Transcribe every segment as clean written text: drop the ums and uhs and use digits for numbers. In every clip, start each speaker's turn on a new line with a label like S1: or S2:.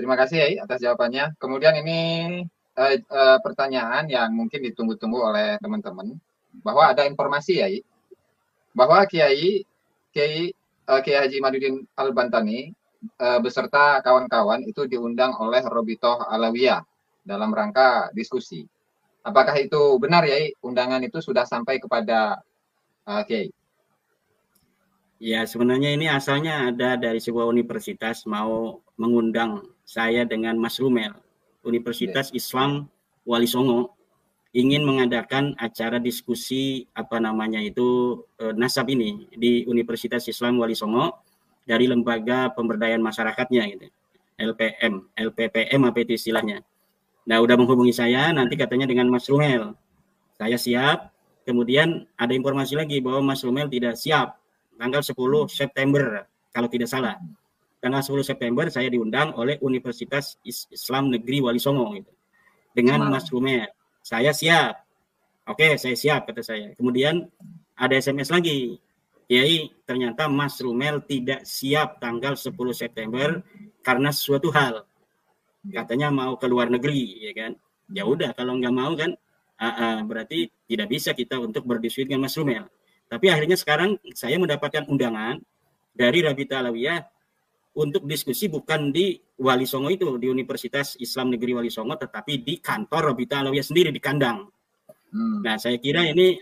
S1: Terima kasih Yai atas jawabannya. Kemudian ini pertanyaan yang mungkin ditunggu-tunggu oleh teman-teman, bahwa ada informasi Yai, bahwa Kiai Haji Madudin Al-Bantani beserta kawan-kawan itu diundang oleh Robitoh Alawiyah dalam rangka diskusi. Apakah itu benar Yai? Undangan itu sudah sampai kepada Kiai?
S2: Ya, sebenarnya ini asalnya ada dari sebuah universitas mau mengundang saya dengan Mas Rumel, Universitas Islam Wali Songo, ingin mengadakan acara diskusi nasab ini di Universitas Islam Wali Songo dari lembaga pemberdayaan masyarakatnya gitu. LPPM apa itu istilahnya. Nah, udah menghubungi saya, nanti katanya dengan Mas Rumel. Saya siap. Kemudian ada informasi lagi bahwa Mas Rumel tidak siap. Tanggal 10 September, kalau tidak salah. Tanggal 10 September saya diundang oleh Universitas Islam Negeri Wali Songo gitu. Dengan Mas Rumel. Saya siap. Oke, saya siap, kata saya. Kemudian ada SMS lagi. Kiai, ternyata Mas Rumel tidak siap tanggal 10 September karena suatu hal. Katanya mau ke luar negeri, ya kan? Ya udah, kalau nggak mau kan, berarti tidak bisa kita untuk berdiskusi dengan Mas Rumel. Tapi akhirnya sekarang saya mendapatkan undangan dari Rabita Alawiyah untuk diskusi bukan di Wali Songo itu, di Universitas Islam Negeri Wali Songo, tetapi di kantor Rabita Alawiyah sendiri di kandang. Nah, saya kira ini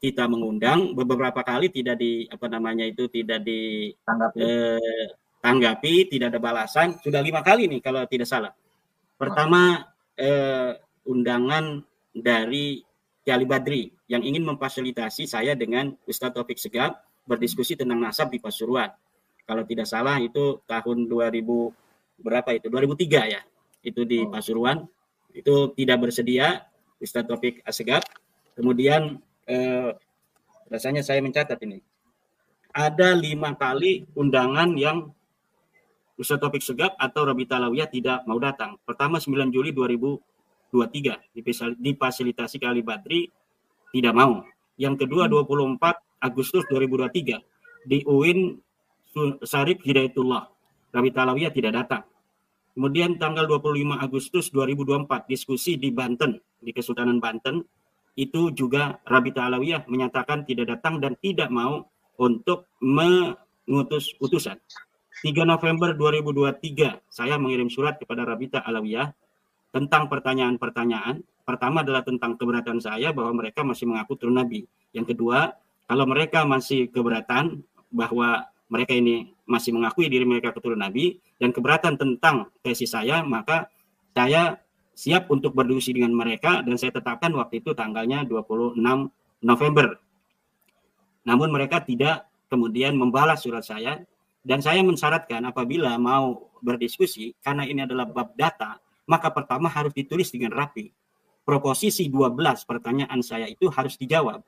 S2: kita mengundang beberapa kali tidak ditanggapi, tidak ada balasan. Sudah 5 kali nih kalau tidak salah. Pertama undangan dari Kiai Badri yang ingin memfasilitasi saya dengan Ustadz Taufik Segaf berdiskusi tentang nasab di Pasuruan. Kalau tidak salah itu tahun 2003 ya. Itu di Pasuruan. Itu tidak bersedia Ustadz Taufik Segaf. Kemudian rasanya saya mencatat ini. Ada 5 kali undangan yang Ustadz Taufik Segaf atau Rabita Alawiyah tidak mau datang. Pertama 9 Juli 2023 difasilitasi Kiai Badri tidak mau. Yang kedua 24 Agustus 2023 di UIN Syarif Hidayatullah, Rabita Alawiyah tidak datang. Kemudian tanggal 25 Agustus 2024 diskusi di Banten, di Kesultanan Banten, itu juga Rabita Alawiyah menyatakan tidak datang dan tidak mau untuk mengutus utusan. 3 November 2023 saya mengirim surat kepada Rabita Alawiyah tentang pertanyaan-pertanyaan. Pertama adalah tentang keberatan saya bahwa mereka masih mengaku turun Nabi. Yang kedua, kalau mereka masih keberatan bahwa mereka ini masih mengakui diri mereka keturunan Nabi dan keberatan tentang tesis saya, maka saya siap untuk berdiskusi dengan mereka dan saya tetapkan waktu itu tanggalnya 26 November. Namun mereka tidak kemudian membalas surat saya dan saya mensyaratkan apabila mau berdiskusi karena ini adalah bab data, maka pertama harus ditulis dengan rapi. Proposisi 12 pertanyaan saya itu harus dijawab.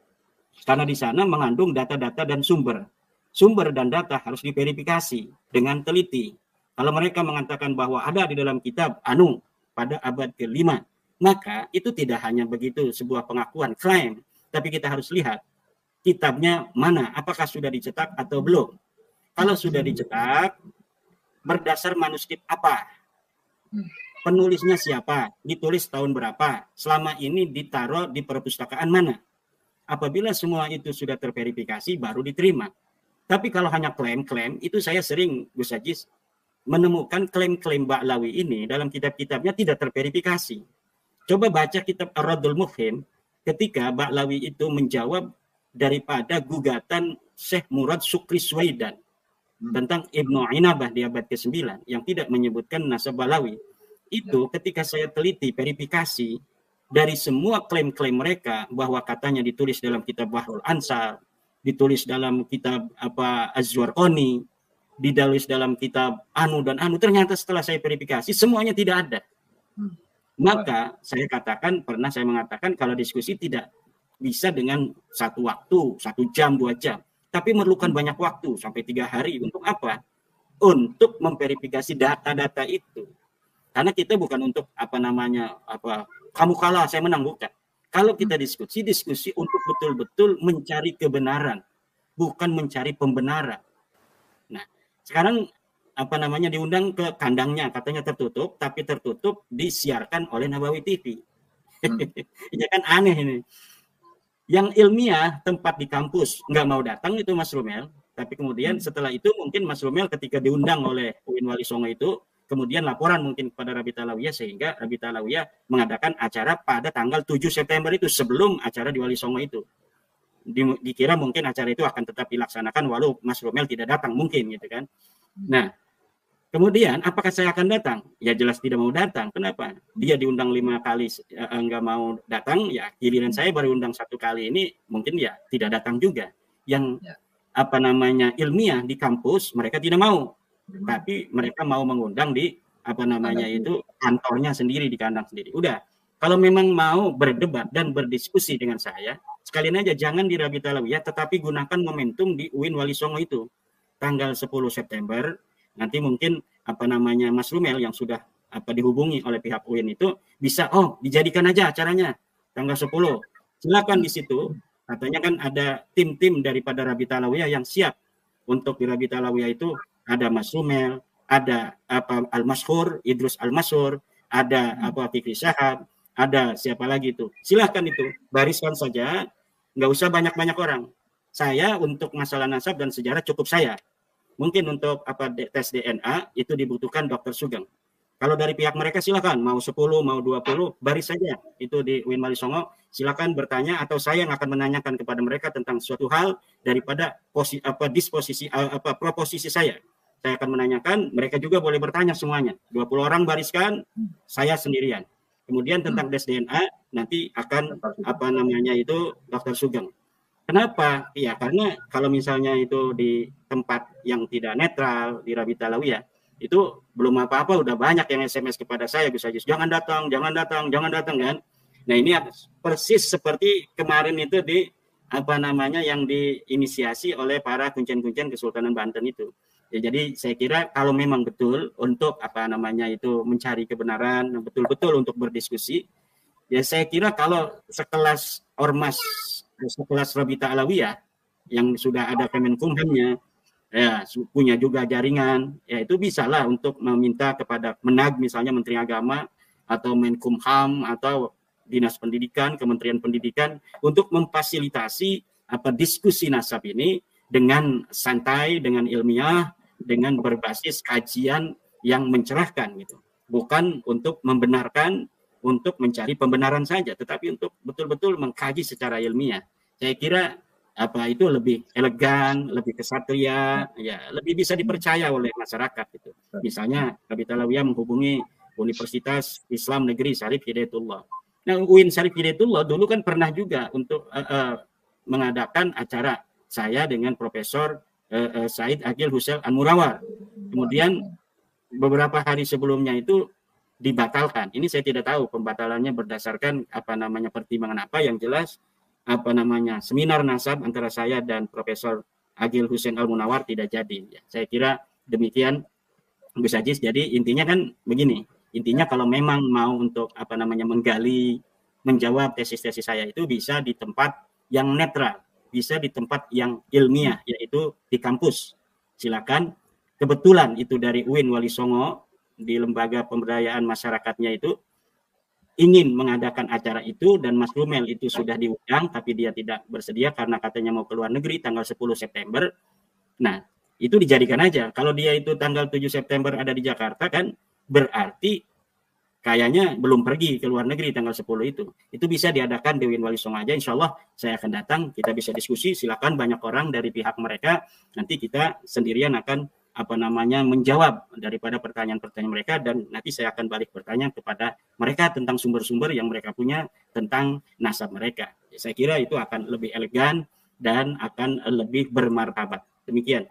S2: Karena di sana mengandung data-data dan sumber. Sumber dan data harus diverifikasi dengan teliti. Kalau mereka mengatakan bahwa ada di dalam kitab Anu pada abad ke-5, maka itu tidak hanya begitu sebuah pengakuan, klaim, tapi kita harus lihat kitabnya mana, apakah sudah dicetak atau belum. Kalau sudah dicetak, berdasar manuskrip apa? Penulisnya siapa? Ditulis tahun berapa? Selama ini ditaruh di perpustakaan mana? Apabila semua itu sudah terverifikasi, baru diterima. Tapi kalau hanya klaim-klaim, itu saya sering, Gus Ajis, menemukan klaim-klaim Ba'lawi ini dalam kitab-kitabnya tidak terverifikasi. Coba baca kitab Ar-Raddul Mufhim, ketika Ba'lawi itu menjawab daripada gugatan Syekh Murad Sukri Suwaidan tentang Ibnu Inabah di abad ke-9 yang tidak menyebutkan nasab Ba'lawi. Itu ketika saya teliti verifikasi dari semua klaim-klaim mereka bahwa katanya ditulis dalam kitab Bahrul Ansar, ditulis dalam kitab Az-Zurqani, ditulis dalam kitab Anu dan Anu, ternyata setelah saya verifikasi semuanya tidak ada. Maka saya mengatakan kalau diskusi tidak bisa dengan satu waktu, 1 jam, 2 jam, tapi memerlukan banyak waktu sampai 3 hari. Untuk apa? Untuk memverifikasi data-data itu. Karena kita bukan untuk kamu kalah, saya menang, bukan. Kalau kita diskusi untuk betul-betul mencari kebenaran, bukan mencari pembenaran. Nah, sekarang diundang ke kandangnya, katanya tertutup, tapi tertutup disiarkan oleh Nabawi TV. Ya kan aneh ini. Yang ilmiah tempat di kampus nggak mau datang itu Mas Rumel, tapi kemudian setelah itu mungkin Mas Rumel ketika diundang oleh UIN Wali Songo itu, kemudian laporan mungkin kepada Rabita Alawiyah sehingga Rabita Alawiyah mengadakan acara pada tanggal 7 September itu sebelum acara di Wali Songo itu. Dikira mungkin acara itu akan tetap dilaksanakan walau Mas Rumel tidak datang mungkin gitu kan. Nah, kemudian apakah saya akan datang? Ya jelas tidak mau datang. Kenapa? Dia diundang 5 kali enggak mau datang, ya giliran saya baru undang 1 kali ini mungkin ya tidak datang juga. Yang ilmiah di kampus mereka tidak mau. Tapi mereka mau mengundang di itu kantornya sendiri, di kandang sendiri. Udah. Kalau memang mau berdebat dan berdiskusi dengan saya, sekalian aja jangan di Rabita Alawiyah, tetapi gunakan momentum di UIN Wali Songo itu. Tanggal 10 September, nanti mungkin Mas Rumel yang sudah dihubungi oleh pihak UIN itu bisa dijadikan aja acaranya tanggal 10. Silakan di situ. Katanya kan ada tim-tim daripada Rabita Alawiyah yang siap untuk di Rabita Alawiyah itu ada Mas Rumel, ada Al-Mashhur, Idrus Al-Mashhur, ada Fikri Syahab, ada siapa lagi itu. Silahkan itu, bariskan saja, nggak usah banyak-banyak orang. Saya untuk masalah nasab dan sejarah cukup saya. Mungkin untuk tes DNA itu dibutuhkan Dr. Sugeng. Kalau dari pihak mereka silakan, mau 10, mau 20, baris saja itu di UIN Wali Songo. Silakan bertanya atau saya yang akan menanyakan kepada mereka tentang suatu hal daripada proposisi saya. Saya akan menanyakan, mereka juga boleh bertanya semuanya. 20 orang bariskan, saya sendirian. Kemudian tentang tes DNA nanti akan Dr. Sugeng. Kenapa? Ya karena kalau misalnya itu di tempat yang tidak netral di Rabita Alawiyah itu belum apa-apa udah banyak yang SMS kepada saya Gus Ajis, jangan datang kan. Nah ini persis seperti kemarin itu di yang diinisiasi oleh para kuncen-kuncen Kesultanan Banten itu. Ya, jadi saya kira kalau memang betul untuk mencari kebenaran, betul-betul untuk berdiskusi, ya saya kira kalau sekelas ormas, sekelas Rabita Alawiyah yang sudah ada Kemenkumhamnya, ya punya juga jaringan, ya itu bisalah untuk meminta kepada Menag misalnya Menteri Agama atau Menkumham atau Dinas Pendidikan, Kementerian Pendidikan untuk memfasilitasi diskusi nasab ini dengan santai, dengan ilmiah, dengan berbasis kajian yang mencerahkan gitu. Bukan untuk membenarkan, untuk mencari pembenaran saja, tetapi untuk betul-betul mengkaji secara ilmiah. Saya kira itu lebih elegan, lebih kesatria, ya lebih bisa dipercaya oleh masyarakat gitu. Misalnya Rabita Alawiyah menghubungi Universitas Islam Negeri Syarif Hidayatullah. Nah, UIN Syarif Hidayatullah dulu kan pernah juga untuk mengadakan acara saya dengan Profesor Said Aqil Hussein Al-Murawar. Kemudian beberapa hari sebelumnya itu dibatalkan. Ini saya tidak tahu pembatalannya berdasarkan pertimbangan apa, yang jelas seminar nasab antara saya dan Profesor Aqil Hussein Al-Munawar tidak jadi. Ya, saya kira demikian Gus Ajis. Jadi intinya kan begini. Intinya kalau memang mau untuk menggali, menjawab tesis-tesis saya itu bisa di tempat yang netral, bisa di tempat yang ilmiah, yaitu di kampus. Silakan. Kebetulan itu dari UIN Wali Songo di lembaga pemberdayaan masyarakatnya itu ingin mengadakan acara itu, dan Mas Rumel itu sudah diundang tapi dia tidak bersedia karena katanya mau ke luar negeri tanggal 10 September. Nah, itu dijadikan aja. Kalau dia itu tanggal 7 September ada di Jakarta kan berarti kayaknya belum pergi ke luar negeri tanggal 10 itu. Itu bisa diadakan di UIN Wali Songo aja. Insya Allah saya akan datang, kita bisa diskusi. Silakan banyak orang dari pihak mereka. Nanti kita sendirian akan menjawab daripada pertanyaan-pertanyaan mereka, dan nanti saya akan balik bertanya kepada mereka tentang sumber-sumber yang mereka punya tentang nasab mereka. Saya kira itu akan lebih elegan dan akan lebih bermartabat. Demikian